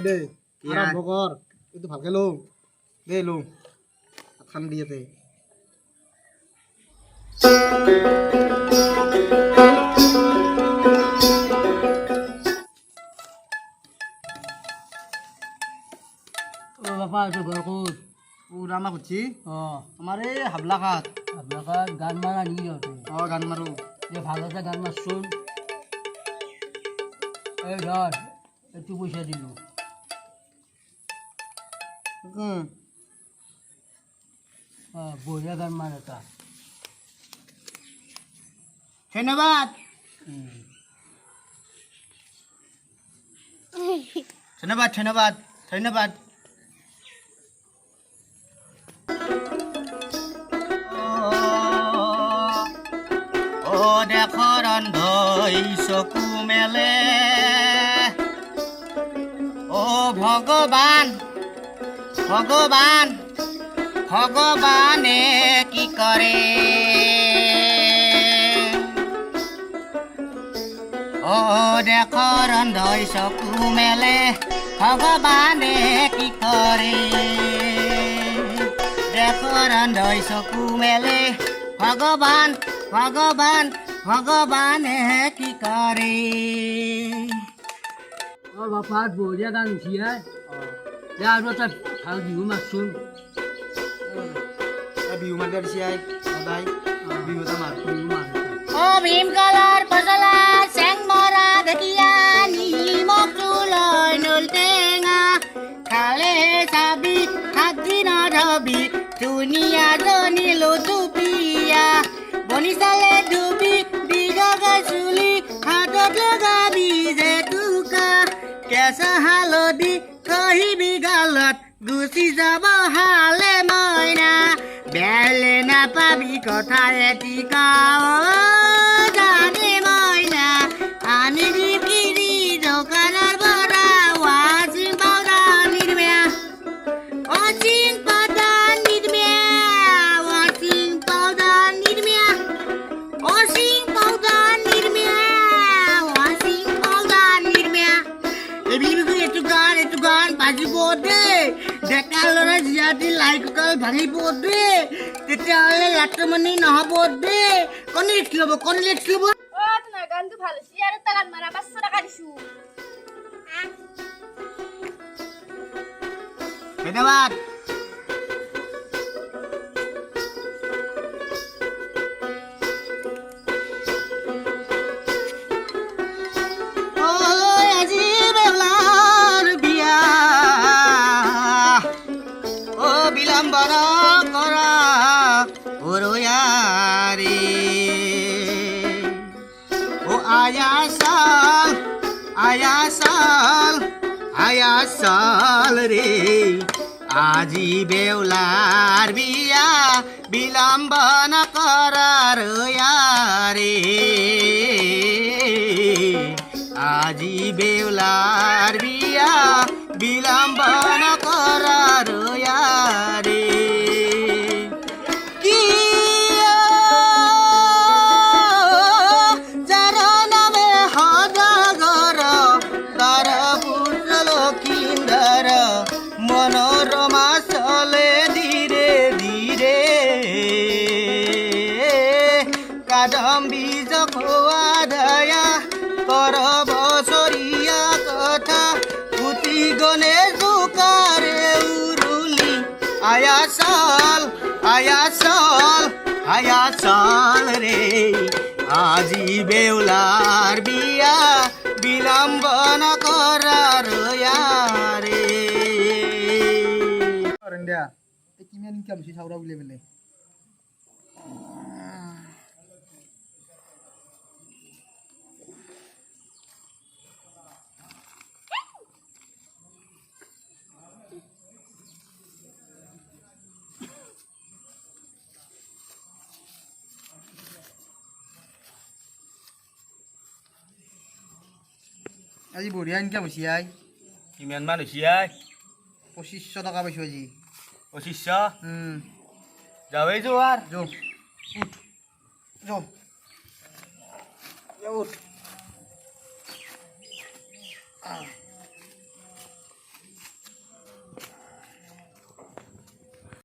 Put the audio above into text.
দে আৰম্ভ কৰ এইটো ভালকে লওঁ দে লওঁ খান দি ইয়াতে ও বাপা এইটো ঘৰ ক'ত পুৰা আমাক সুধছি অঁ আমাৰ এই হাবলাখাত আপোনালোকৰ গান মাৰা নেকি সিহঁতে গান মাৰো যে ভাল এটা গান মাৰচোন এই ধৰ এইটো পইচা দিলোঁ বঢ়িয়া গান মাৰ এটা ধন্যবাদ ধন্যবাদ ধন্যবাদ ধন্যবাদ ও দেখৰ অন্ধই চকু মেলে ও ভগৱান ভগৱান ভগৱানে কি কৰে ও দেখৰ অন্ধই চকু মেলে ভগৱানে কি কৰে দেখৰ অন্ধই চকু মেলে ভগৱান ভগৱান ভগৱানে কি কৰে অঁ বাপা বঢ়িয়া গান উঠি যে আৰু এটা ভাল বিহু মাৰচোন বিহু মাৰিব দিছে সদায় বিহু এটা মাৰ বিহু মাৰ ও ভীম কালার পচলা চেং মরা দেখিয়া নিমখ চুলয় নুল টেঙা খালে চাবি হাতি নধবি ধুনীয়া জনিলো টুপিয়া বনি চালে ডুবি দীঘকে চুলি হাতত লগাবি জেতুকা কেঁচা হালধি কহিবি গালত গুচি যাব হালে মইনা বেলে নাপাবি কথা এটিকা জানে মইনা আনি দিবি দোকানৰ পৰা ৱাচিং পাউডাৰ নিৰ্মা ৱাচিং পাউডাৰ নিৰ্মা ৱাচিং পাউডাৰ নিৰ্মা ৱাচিং পাউডাৰ নিৰ্মা ৱাচিং পাউডাৰ নিৰ্মা এইটো গান বাজিব দেই ডেকা ল'ৰা জীয়াতি লাইটকাল ভাঙিব দেই তেতিয়াহ'লে লাটমনি নহ'ব দেই কণী লিখি ল'ব তোমাৰ গানটো ভাল হৈছে আৰু এটা গান মাৰা 500 টকা দিছোঁ ধন্যবাদ আজি বেলাৰ বিয়া ও বিলম্বন কৰা ওৰয়াৰে ও আয়া সাল রে আজি বেউলার বিয়া বিলম্বন করার রে আজি বেউলার বিয়া বিলম্বন করার রে মনোরমা চলে ধীরে ধীরে কাদম্বী জখোয়া দয়া কর বছরিয়া কথা পুতি গনে জোকারে উরুলি আয়া চাল রে আজি বেউলার বিয়া বিলম্বন করার রে দিয়া কিমান ইনকাম হৈছে চাউৰা বুলি পেলাই আজি বঢ়িয়া ইনকাম হৈছে কিমান মান হৈছে 2500 টকা পাইছোঁ আজি 2500 যাওঁৱেই যোৱাৰ যাওঁ উঠ যাওঁ উঠ